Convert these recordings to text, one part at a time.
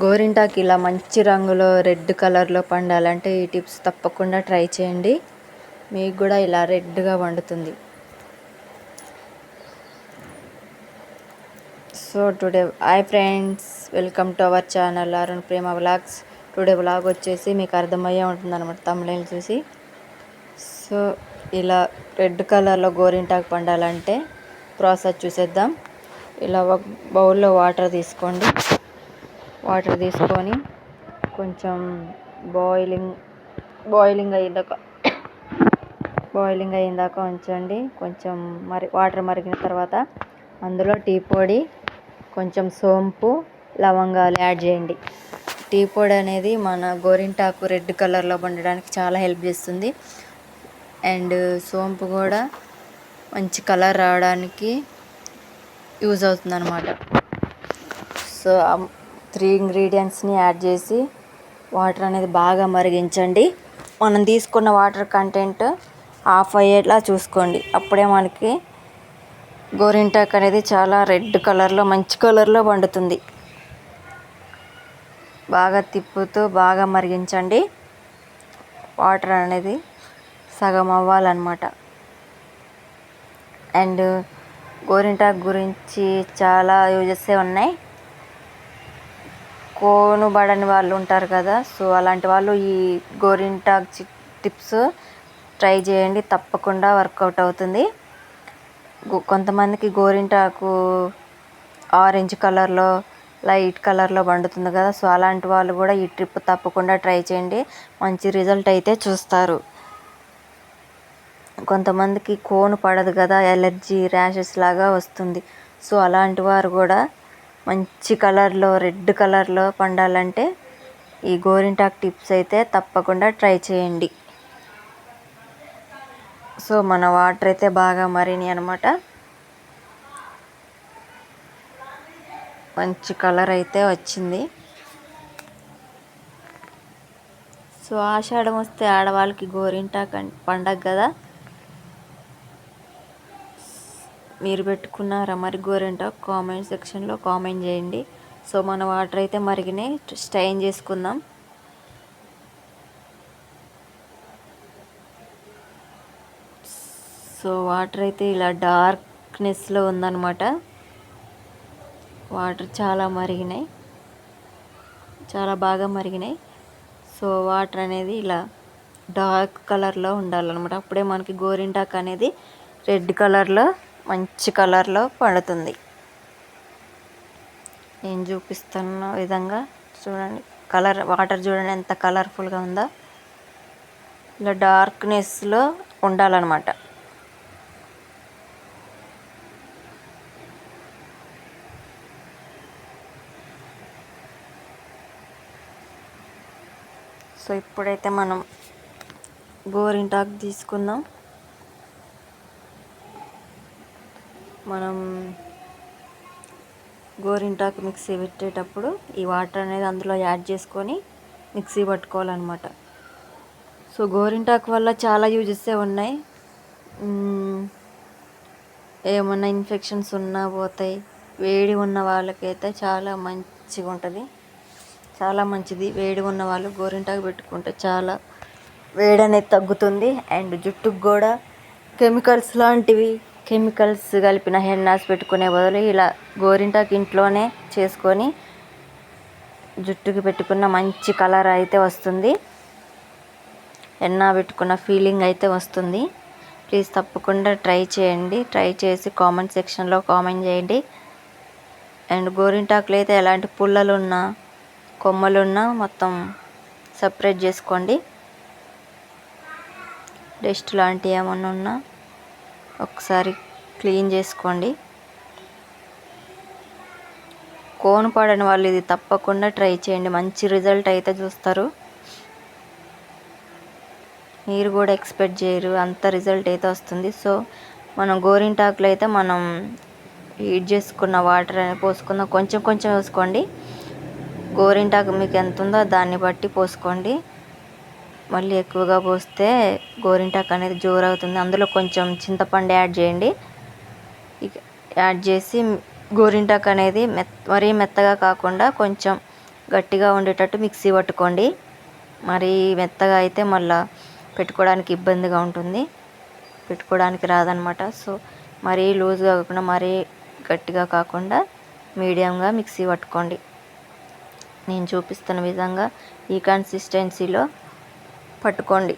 గోరింటాకు ఇలా మంచి రంగులో రెడ్ కలర్లో పండాలంటే ఈ టిప్స్ తప్పకుండా ట్రై చేయండి. మీకు కూడా ఇలా రెడ్గా వండుతుంది. So today hi friends, welcome to our channel Arun Prema vlogs. Today vlog వచ్చేసి మీకు అర్థమయ్యే ఉంటుంది అనమాట తమిళ చూసి. సో ఇలా రెడ్ కలర్లో గోరింటాకు పండాలంటే ప్రాసెస్ చూసేద్దాం. ఇలా ఒక బౌల్లో వాటర్ తీసుకోండి. వాటర్ తీసుకొని కొంచెం బాయిలింగ్ అయ్యేదాకా ఉంచండి. కొంచెం వాటర్ మరిగిన తర్వాత అందులో టీ పొడి, కొంచెం సోంపు, లవంగాలు యాడ్ చేయండి. టీ పొడి అనేది మన గోరింటాకు రెడ్ కలర్లో పండడానికి చాలా హెల్ప్ చేస్తుంది. అండ్ సోంపు కూడా మంచి కలర్ రావడానికి యూజ్ అవుతుంది అన్నమాట. సో 3 ఇంగ్రీడియంట్స్ని యాడ్ చేసి వాటర్ అనేది బాగా మరిగించండి. మనం తీసుకున్న వాటర్ కంటెంట్ హాఫ్ అయ్యేలా చూసుకోండి. అప్పుడే మనకి గోరింటాకు అనేది చాలా రెడ్ కలర్లో మంచి కలర్లో వండుతుంది. బాగా తిప్పుతూ బాగా మరిగించండి. వాటర్ అనేది సగం అవ్వాలన్నమాట. అండ్ గోరింటాకు గురించి చాలా యూజెస్ ఉన్నాయి. కోను పడని వాళ్ళు ఉంటారు కదా, సో అలాంటి వాళ్ళు ఈ గోరింటాకు టిప్స్ ట్రై చేయండి, తప్పకుండా వర్కౌట్ అవుతుంది. కొంతమందికి గోరింటాకు ఆరెంజ్ కలర్లో లైట్ కలర్లో పండుతుంది కదా, సో అలాంటి వాళ్ళు కూడా ఈ ట్రిప్ తప్పకుండా ట్రై చేయండి. మంచి రిజల్ట్ అయితే చూస్తారు. కొంతమందికి కోను పడదు కదా, ఎలర్జీ ర్యాషెస్ లాగా వస్తుంది. సో అలాంటి వారు కూడా మంచి కలర్లో రెడ్ కలర్లో పండాలంటే ఈ గోరింటాకు టిప్స్ అయితే తప్పకుండా ట్రై చేయండి. సో మన వాటర్ అయితే బాగా మరినాయి అనమాట. మంచి కలర్ అయితే వచ్చింది. సో ఆషాఢం వస్తే ఆడవాళ్ళకి గోరింటాకు పండగ కదా. మీరు పెట్టుకున్నారా మరి గోరింటాకు? కామెంట్ సెక్షన్లో కామెంట్ చేయండి. సో మన వాటర్ అయితే మరిగినాయి, స్ట్రైన్ చేసుకుందాం. సో వాటర్ అయితే ఇలా డార్క్నెస్లో ఉందన్నమాట. వాటర్ చాలా మరిగినాయి, చాలా బాగా మరిగినాయి. సో వాటర్ అనేది ఇలా డార్క్ కలర్లో ఉండాలన్నమాట. అప్పుడే మనకి గోరింటాకు అనేది రెడ్ కలర్లో మంచి కలర్లో పడుతుంది. నేను చూపిస్తున్న విధంగా చూడండి. వాటర్ చూడండి ఎంత కలర్ఫుల్గా ఉందో. ఇలా డార్క్నెస్లో ఉండాలన్నమాట. సో ఇప్పుడైతే మనం గోరింటాకు తీసుకుందాం. మనం గోరింటాకు మిక్సీ పెట్టేటప్పుడు ఈ వాటర్ అనేది అందులో యాడ్ చేసుకొని మిక్సీ పట్టుకోవాలన్నమాట. సో గోరింటాకు వల్ల చాలా యూజెస్ ఉన్నాయి. ఏమన్నా ఇన్ఫెక్షన్స్ ఉన్నా పోతాయి. వేడి ఉన్న వాళ్ళకైతే చాలా మంచిగా ఉంటుంది, చాలా మంచిది. వేడి ఉన్న వాళ్ళు గోరింటాకు పెట్టుకుంటే చాలా వేడి అనేది తగ్గుతుంది. అండ్ జుట్టుకు కూడా కెమికల్స్ కలిపిన హెన్నాస్ పెట్టుకునే బదులు ఇలా గోరింటాకు ఇంట్లోనే చేసుకొని జుట్టుకి పెట్టుకున్న మంచి కలర్ అయితే వస్తుంది. హెన్నా పెట్టుకున్న ఫీలింగ్ అయితే వస్తుంది. ప్లీజ్ తప్పకుండా ట్రై చేయండి. ట్రై చేసి కామెంట్ సెక్షన్లో కామెంట్ చేయండి. అండ్ గోరింటాకులు అయితే ఎలాంటి పుల్లలున్నా కొమ్మలున్నా మొత్తం సపరేట్ చేసుకోండి. డస్ట్ లాంటివి ఏమన్నా ఉన్నా ఒకసారి క్లీన్ చేసుకోండి. కోను పడని వాళ్ళు ఇది తప్పకుండా ట్రై చేయండి. మంచి రిజల్ట్ అయితే చూస్తారు. మీరు కూడా ఎక్స్పెక్ట్ చేయరు అంత రిజల్ట్ అయితే వస్తుంది. సో మనం గోరింటాకులు అయితే మనం హీట్ చేసుకున్న వాటర్ అనేది పోసుకుందాం. కొంచెం కొంచెం పోసుకోండి. గోరింటాకు మీకు ఎంత ఉందో దాన్ని బట్టి పోసుకోండి. మళ్ళీ ఎక్కువగా పోస్తే గోరింటాకు అనేది జోరు అవుతుంది. అందులో కొంచెం చింతపండు యాడ్ చేయండి. యాడ్ చేసి గోరింటాకు అనేది మరీ మెత్తగా కాకుండా కొంచెం గట్టిగా ఉండేటట్టు మిక్సీ పట్టుకోండి. మరి మెత్తగా అయితే మళ్ళీ పెట్టుకోవడానికి ఇబ్బందిగా ఉంటుంది, పెట్టుకోవడానికి రాదనమాట. సో మరీ లూజ్గా కాకుండా మరీ గట్టిగా కాకుండా మీడియంగా మిక్సీ పట్టుకోండి. నేను చూపిస్తున్న విధంగా ఈ కన్సిస్టెన్సీలో పట్టుకోండి.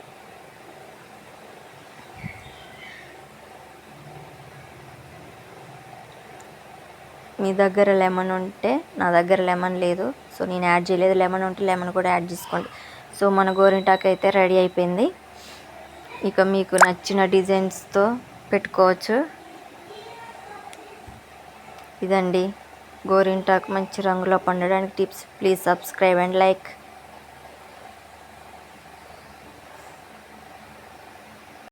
మీ దగ్గర లెమన్ ఉంటే, నా దగ్గర లెమన్ లేదు సో నేను యాడ్ చేయలేదు. లెమన్ ఉంటే లెమన్ కూడా యాడ్ చేసుకోండి. సో మన గోరింటాకు అయితే రెడీ అయిపోయింది. ఇక మీకు నచ్చిన డిజైన్స్తో పెట్టుకోవచ్చు. ఇదండి గోరింటాకు మంచి రంగులో పండడానికి tips. Please subscribe and like.